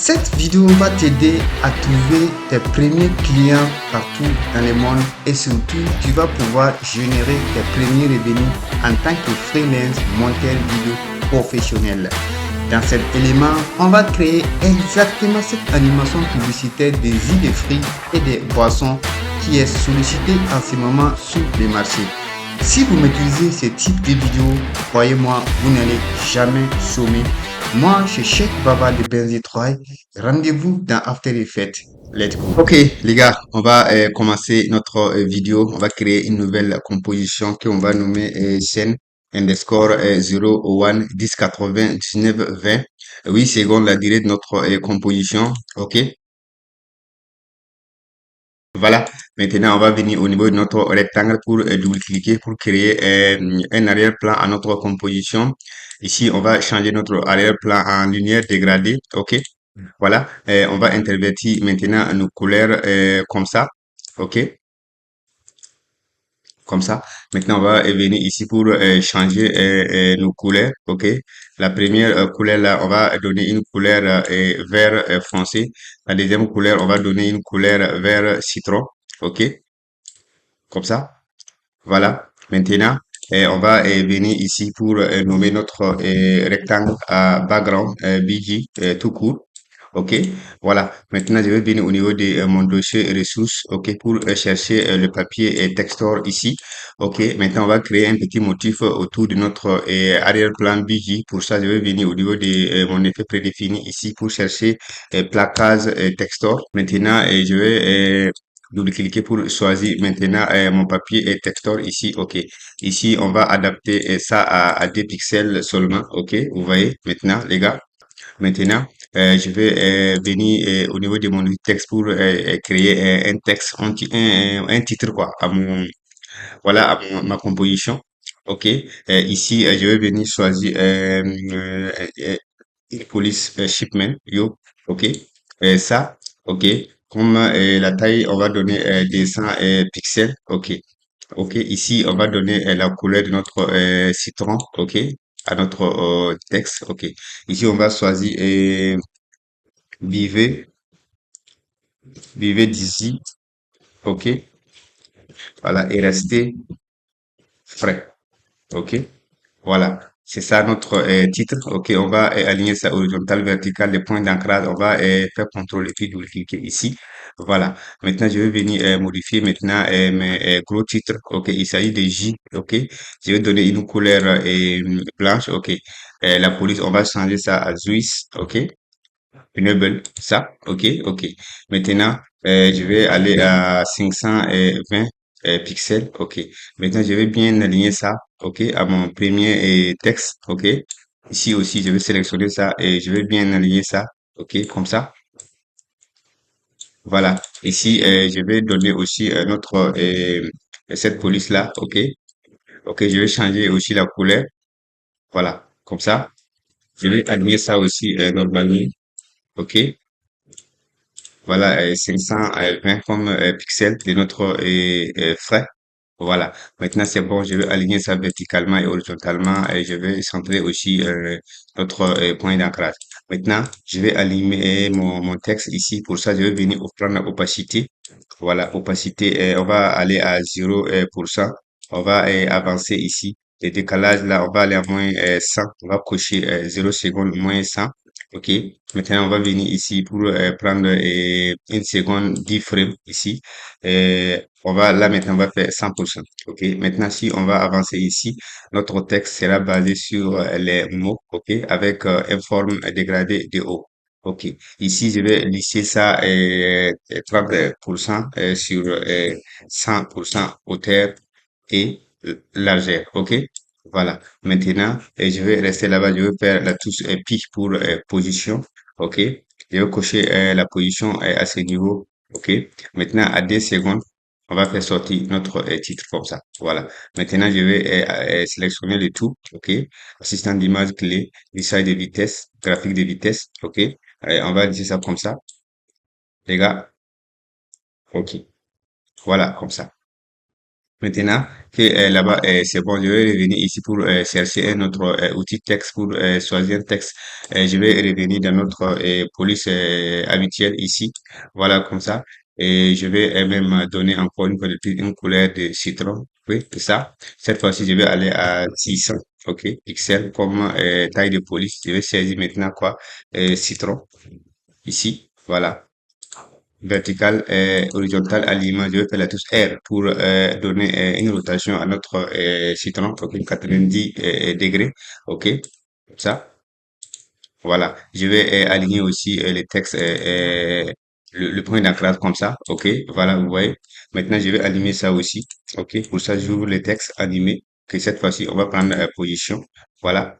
Cette vidéo va t'aider à trouver tes premiers clients partout dans le monde et surtout, tu vas pouvoir générer tes premiers revenus en tant que freelance monteur vidéo professionnel. Dans cet élément, on va créer exactement cette animation publicitaire des idées de fruits et des boissons qui est sollicitée en ce moment sur le marché. Si vous maîtrisez ce type de vidéo, croyez-moi, vous n'allez jamais chômer. Moi, je suis Cheikh Baba de Benzi 3. Rendez-vous dans After Effects. Let's go. Ok, les gars, on va commencer notre vidéo. On va créer une nouvelle composition qu'on va nommer scène underscore 01 10 80 19 20. 8 secondes la durée de notre composition. Ok. Voilà, maintenant on va venir au niveau de notre rectangle pour double-cliquer pour créer un arrière-plan à notre composition. Ici, on va changer notre arrière-plan en lumière dégradée. OK, voilà. On va intervertir maintenant nos couleurs comme ça. OK, comme ça. Maintenant, on va venir ici pour changer nos couleurs. OK, la première couleur là, on va donner une couleur vert foncé. La deuxième couleur, on va donner une couleur vert citron. OK, comme ça. Voilà. Maintenant, on va venir ici pour nommer notre rectangle à background BG tout court. OK. Voilà. Maintenant, je vais venir au niveau de mon dossier ressources. OK. Pour chercher le papier textor ici. OK. Maintenant, on va créer un petit motif autour de notre arrière-plan BG. Pour ça, je vais venir au niveau de mon effet prédéfini ici pour chercher placage textor. Maintenant, je vais double-cliquer pour choisir maintenant mon papier et textor ici. OK. Ici, on va adapter ça à 2 pixels seulement. OK. Vous voyez maintenant, les gars. Maintenant, je vais venir au niveau de mon texte pour créer un texte, un titre quoi, à mon, voilà, ma composition. OK. Ici, je vais venir choisir une police shipment. Yo. OK. Ça. OK. Comme la taille, on va donner 200 pixels. OK. OK. Ici, on va donner la couleur de notre citron. OK. À notre texte. OK. Ici, on va choisir vivez, vivez d'ici. OK. Voilà. Et restez frais. OK. Voilà. C'est ça notre titre. OK. On va aligner ça horizontal, vertical, les points d'ancrage. On va faire CTRL et puis double-cliquer ici. Voilà. Maintenant, je vais venir modifier maintenant mes gros titres. OK. Il s'agit de J. OK. Je vais donner une couleur blanche. OK. La police, on va changer ça à Suisse. OK. Enable. Ça. OK. OK. Maintenant, je vais aller à 520 pixels. OK. Maintenant, je vais bien aligner ça. OK. À mon premier texte. OK. Ici aussi, je vais sélectionner ça et je vais bien aligner ça. OK. Comme ça. Voilà. Ici, je vais donner aussi notre cette police là. OK. OK. Je vais changer aussi la couleur. Voilà. Comme ça. Je vais aligner ça aussi normalement. OK. Voilà, 520 comme pixels de notre frais. Voilà. Maintenant, c'est bon. Je vais aligner ça verticalement et horizontalement et je vais centrer aussi notre point d'ancrage. Maintenant, je vais aligner mon texte ici. Pour ça, je vais venir prendre l'opacité. Voilà, opacité, on va aller à 0%. On va avancer ici. Le décalage, là, on va aller à moins 100. On va cocher 0 seconde, moins 100. OK. Maintenant, on va venir ici pour prendre une seconde 10 frames ici. On va, là, maintenant, on va faire 100%. OK. Maintenant, si on va avancer ici, notre texte sera basé sur les mots. OK. Avec une forme dégradée de haut. OK. Ici, je vais lisser ça 30% sur 100% hauteur et largeur. OK? Voilà. Maintenant, je vais rester là-bas. Je vais faire la touche Pi pour position. OK? Je vais cocher la position à ce niveau. OK? Maintenant, à 2 secondes, on va faire sortir notre titre comme ça. Voilà. Maintenant, je vais sélectionner le tout. OK? Assistant d'image clé, lissage de vitesse, graphique de vitesse. OK? On va dire ça comme ça, les gars. OK. Voilà, comme ça. Maintenant que là-bas, c'est bon, je vais revenir ici pour chercher un autre outil texte pour choisir un texte. Je vais revenir dans notre police habituelle ici. Voilà, comme ça. Et je vais même donner encore une fois de plus une couleur de citron. Oui, c'est ça. Cette fois-ci, je vais aller à 600. OK. Pixels comme taille de police. Je vais saisir maintenant quoi? Citron. Ici. Voilà verticale et horizontale alignement. Je vais faire la touche R pour donner une rotation à notre citron, ok, 90 degrés, ok, comme ça. Voilà. Je vais aligner aussi les textes, le point d'ancrage comme ça, ok. Voilà, vous voyez. Maintenant, je vais aligner ça aussi, ok. Pour ça, j'ouvre les textes animés. Que cette fois-ci, on va prendre position. Voilà.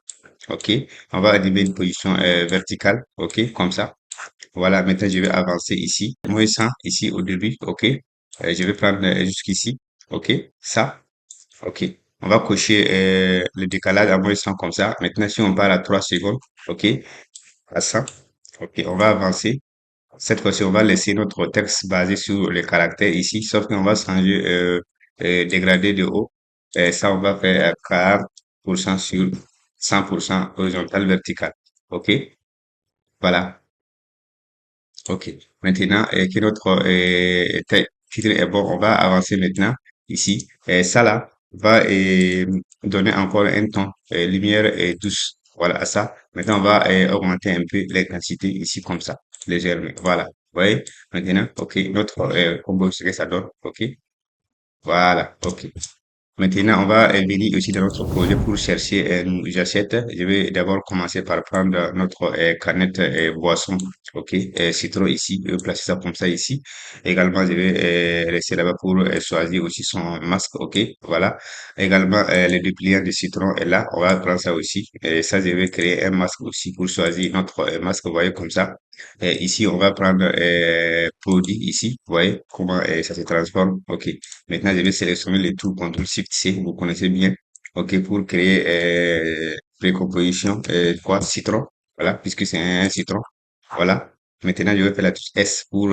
Ok. On va animer une position verticale, ok, comme ça. Voilà, maintenant je vais avancer ici. Moins 100 ici au début, ok. Je vais prendre jusqu'ici, ok. Ça, ok. On va cocher le décalage à moins 100 comme ça. Maintenant, si on part à 3 secondes, ok, à 100, ok, on va avancer. Cette fois-ci, on va laisser notre texte basé sur les caractères ici, sauf qu'on va changer dégradé de haut. Et ça, on va faire 40% sur 100% horizontal vertical, ok. Voilà. Ok. Maintenant, que notre titre est bon, on va avancer maintenant ici. Ça là va donner encore un ton lumière douce. Voilà, à ça. Maintenant, on va augmenter un peu l'intensité ici comme ça, légèrement. Voilà. Vous voyez? Maintenant, ok, notre combo, ce que ça donne. Ok. Voilà. Ok. Maintenant, on va venir aussi dans notre projet pour chercher nos assiettes. Je vais d'abord commencer par prendre notre canette boisson, ok, citron ici, je vais placer ça comme ça ici. Également, je vais rester là-bas pour choisir aussi son masque, ok, voilà. Également, le dépliant de citron est là, on va prendre ça aussi. Et ça, je vais créer un masque aussi pour choisir notre masque, vous voyez, comme ça. Et ici, on va prendre produit ici, vous voyez comment ça se transforme, ok. Maintenant, je vais sélectionner le tout, CTRL SHIFT C, vous connaissez bien. OK, pour créer précomposition, quoi, citron. Voilà, puisque c'est un citron. Voilà. Maintenant, je vais faire la touche S pour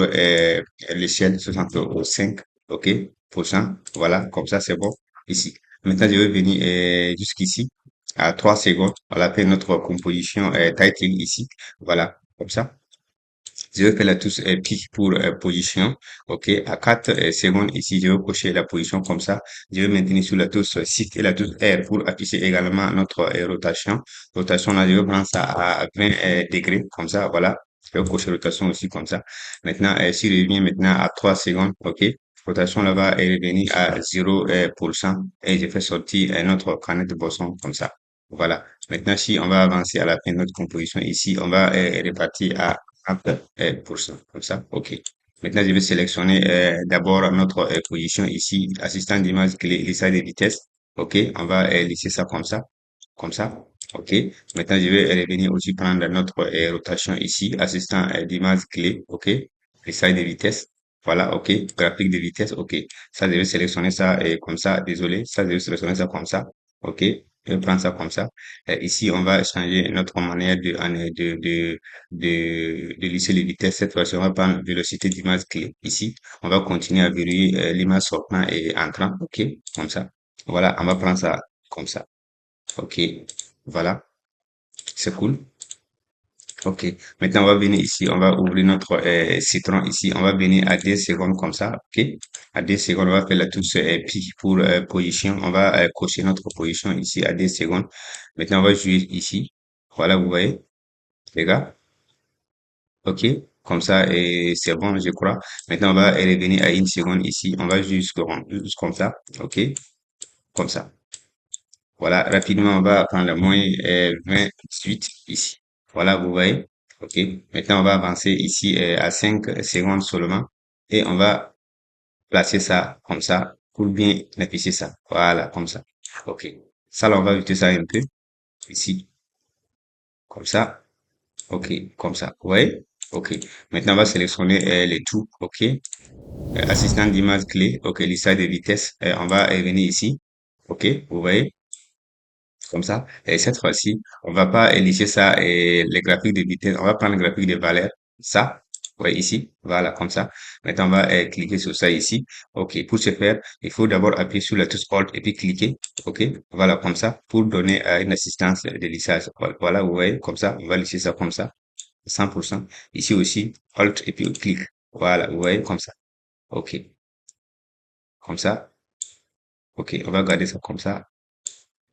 l'échelle 65. OK, pour ça. Voilà, comme ça, c'est bon. Ici. Maintenant, je vais venir jusqu'ici, à 3 secondes. On appelle notre composition title ici. Voilà, comme ça. Je vais faire la touche pique pour position. OK. À 4 secondes ici, je vais cocher la position comme ça. Je vais maintenir sur la touche Shift et la touche R pour afficher également notre rotation. Rotation là, je vais prendre ça à 20 degrés comme ça. Voilà. Je vais cocher rotation aussi comme ça. Maintenant, si je reviens maintenant à 3 secondes, OK. Rotation là-bas est revenue à 0% et je fais sortir notre canette de boisson comme ça. Voilà. Maintenant, si on va avancer à la fin de notre composition ici, on va répartir à 30%, comme ça. OK. Maintenant, je vais sélectionner d'abord notre position ici, assistant d'image clé, lissage de vitesse. OK. On va laisser ça comme ça. Comme ça. OK. Maintenant, je vais revenir aussi prendre notre rotation ici, assistant d'image clé. OK. Lissage de vitesse. Voilà. OK. Graphique de vitesse. OK. Ça, je vais sélectionner ça comme ça. Désolé. Ça, je vais sélectionner ça comme ça. OK. Je vais prendre ça comme ça. Ici, on va changer notre manière de lisser les vitesses. Cette fois-ci, on va prendre vélocité d'image clé. Ici, on va continuer à verrouiller l'image sortant et entrant. OK. Comme ça. Voilà. On va prendre ça comme ça. OK. Voilà. C'est cool. OK. Maintenant, on va venir ici. On va ouvrir notre citron ici. On va venir à 10 secondes comme ça. OK. À 10 secondes, on va faire la touche pi pour position. On va cocher notre position ici à 10 secondes. Maintenant, on va jouer ici. Voilà, vous voyez, les gars. OK. Comme ça, et c'est bon, je crois. Maintenant, on va revenir à une seconde ici. On va juste comme ça. OK. Comme ça. Voilà, rapidement, on va prendre le moins 28 ici. Voilà, vous voyez. OK. Maintenant, on va avancer ici à 5 secondes seulement. Et on va placer ça comme ça pour bien afficher ça. Voilà, comme ça. OK. Ça, là, on va ajouter ça un peu ici. Comme ça. OK. Comme ça. Vous voyez? OK. Maintenant, on va sélectionner les tout. OK. Assistant d'image clé. OK. Lissage de vitesse. On va venir ici. OK. Vous voyez? Comme ça. Et cette fois-ci, on va pas éliger ça et les graphiques de vitesse. On va prendre le graphique de valeur. Ça. Ouais, ici, voilà, comme ça. Maintenant, on va cliquer sur ça ici. OK, pour ce faire, il faut d'abord appuyer sur la touche Alt et puis cliquer. OK, voilà, comme ça, pour donner une assistance de lissage. Voilà, vous voyez, comme ça, on va lisser ça comme ça, 100%. Ici aussi, Alt et puis on clique. Voilà, vous voyez, comme ça. OK, comme ça. OK, on va garder ça comme ça.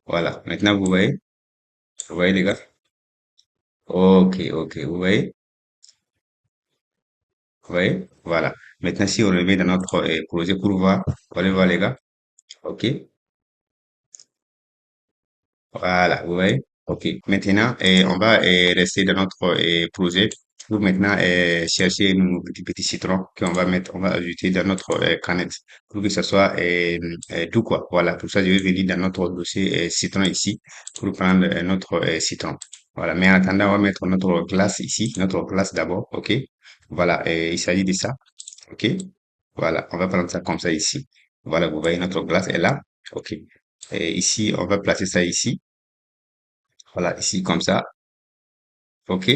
Voilà, maintenant, vous voyez les gars? OK, OK, vous voyez? Voilà. Maintenant, si on le met dans notre projet pour voir, vous allez voir les gars. OK. Voilà, vous voyez? OK. Maintenant, on va rester dans notre projet pour maintenant chercher nos petits citrons qu'on va mettre, on va ajouter dans notre canette pour que ce soit tout quoi. Voilà, pour ça, je vais venir dans notre dossier citron ici pour prendre notre citron. Voilà, mais en attendant, on va mettre notre glace ici, notre glace d'abord. OK. Voilà, il s'agit de ça. OK. Voilà, on va prendre ça comme ça ici. Voilà, vous voyez, notre glace est là. OK. Et ici, on va placer ça ici. Voilà, ici, comme ça. OK.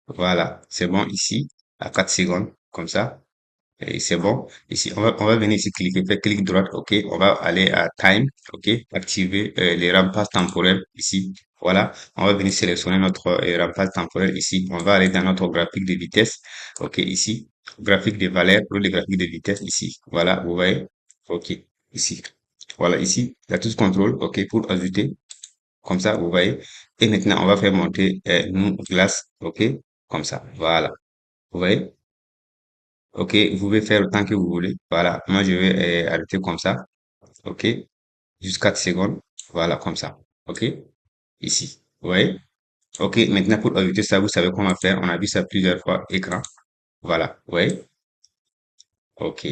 Voilà, c'est bon ici, à 4 secondes, comme ça. Et c'est bon. Ici, on va venir ici cliquer, faire clic droit. OK. On va aller à Time. OK. Activer les remplaces temporels ici. Voilà. On va venir sélectionner notre remplace temporel ici. On va aller dans notre graphique de vitesse. OK. Ici. Graphique de valeur pour le graphique de vitesse ici. Voilà. Vous voyez? OK. Ici. Voilà. Ici. La touche contrôle. OK. Pour ajouter. Comme ça, vous voyez. Et maintenant, on va faire monter une glace. OK. Comme ça. Voilà. Vous voyez? OK. Vous pouvez faire autant que vous voulez. Voilà. Moi, je vais arrêter comme ça. OK. Juste 4 secondes. Voilà. Comme ça. OK. Ici. Vous voyez? OK. Maintenant, pour ajouter ça, vous savez comment faire. On a vu ça plusieurs fois. Écran. Voilà. Vous voyez? OK.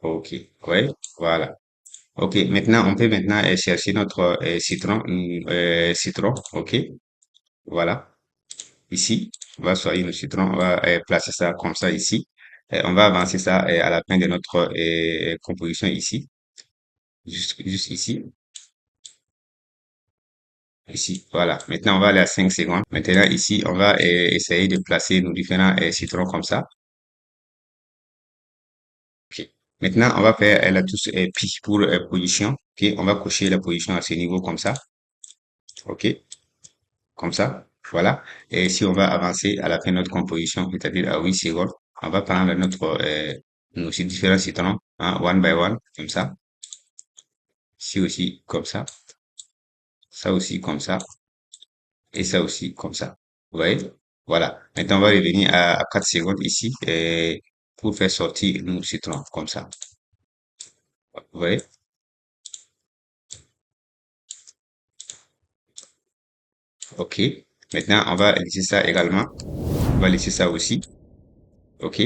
OK. Vous voyez? Voilà. OK. Maintenant, on peut maintenant chercher notre citron. Citron. OK. Voilà. Ici, on va choisir le citron, on va placer ça comme ça ici. On va avancer ça à la fin de notre composition ici, juste ici, ici. Voilà. Maintenant, on va aller à 5 secondes. Maintenant, ici, on va essayer de placer nos différents citrons comme ça. OK. Maintenant, on va faire la touche pi pour position. OK. On va cocher la position à ce niveau comme ça. OK. Comme ça. Voilà. Et si on va avancer à la fin de notre composition, c'est-à-dire à 8 secondes, on va prendre notre, nos différents citrons, hein, one by one, comme ça. Ici aussi, comme ça. Ça aussi, comme ça. Et ça aussi, comme ça. Vous voyez? Voilà. Maintenant, on va revenir à 4 secondes ici, pour faire sortir nos citrons, comme ça. Vous voyez? OK. Maintenant, on va laisser ça également. On va laisser ça aussi. OK.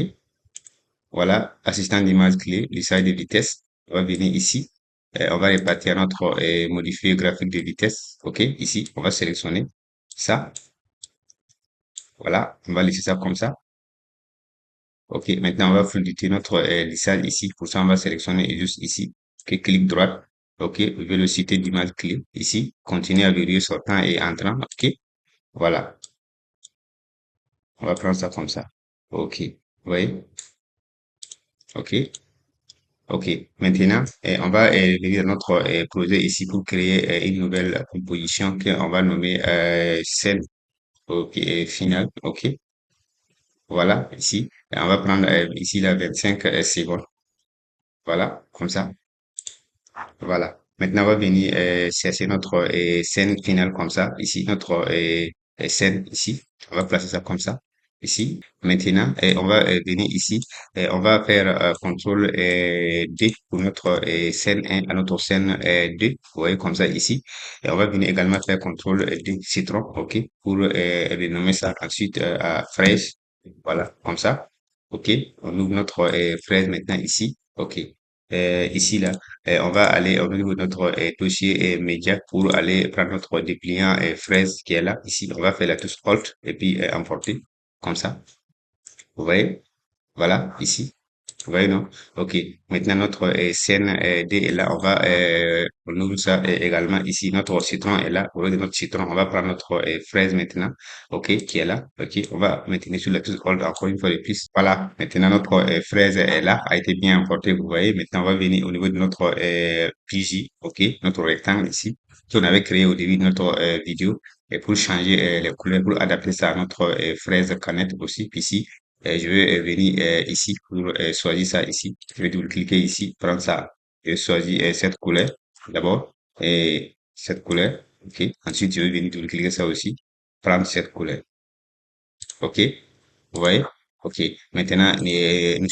Voilà, assistant d'image clé, lissage de vitesse. On va venir ici. On va répartir notre modifier graphique de vitesse. OK, ici, on va sélectionner ça. Voilà, on va laisser ça comme ça. OK, maintenant, on va fluidifier notre lissage ici. Pour ça, on va sélectionner juste ici. OK, clic droit. OK, vélocité d'image clé. Ici, continuer à verrouiller sortant et entrant. OK, voilà. On va prendre ça comme ça. OK, vous voyez? OK. OK. Maintenant, on va venir à notre projet ici pour créer une nouvelle composition qu'on va nommer scène OK, finale. OK. Voilà, ici. Et on va prendre ici la 25 secondes. Voilà, comme ça. Voilà. Maintenant, on va venir chercher notre scène finale comme ça. Ici, notre scène ici. On va placer ça comme ça. Ici. Maintenant, on va venir ici. On va faire CTRL D pour notre scène 1 à notre scène 2. Vous voyez comme ça ici. Et on va venir également faire CTRL D citron. OK. Pour renommer ça ensuite à fraise. Voilà, comme ça. OK. On ouvre notre fraise maintenant ici. OK. Ici, là. On va aller au niveau de notre dossier média pour aller prendre notre dépliant fraise qui est là. Ici, on va faire la touche Alt et puis importer comme ça. Vous voyez? Voilà, ici. Vous voyez, non? OK. Maintenant, notre scène D est là. On ouvre ça également ici. Notre citron est là. Au lieu de notre citron, on va prendre notre fraise maintenant. OK, qui est là. OK. On va maintenir sur la touche Hold encore une fois de plus. Voilà. Maintenant, notre fraise est là, a été bien importée. Vous voyez. Maintenant, on va venir au niveau de notre PJ. OK. Notre rectangle ici, qu'on avait créé au début de notre vidéo. Et pour changer les couleurs, pour adapter ça à notre fraise canette aussi, ici. Je vais venir ici pour choisir ça ici. Je vais double-cliquer ici, prendre ça. Je vais choisir cette couleur d'abord et cette couleur. OK. Ensuite, je vais venir double-cliquer ça aussi, prendre cette couleur. OK. Vous voyez? OK. Maintenant, nous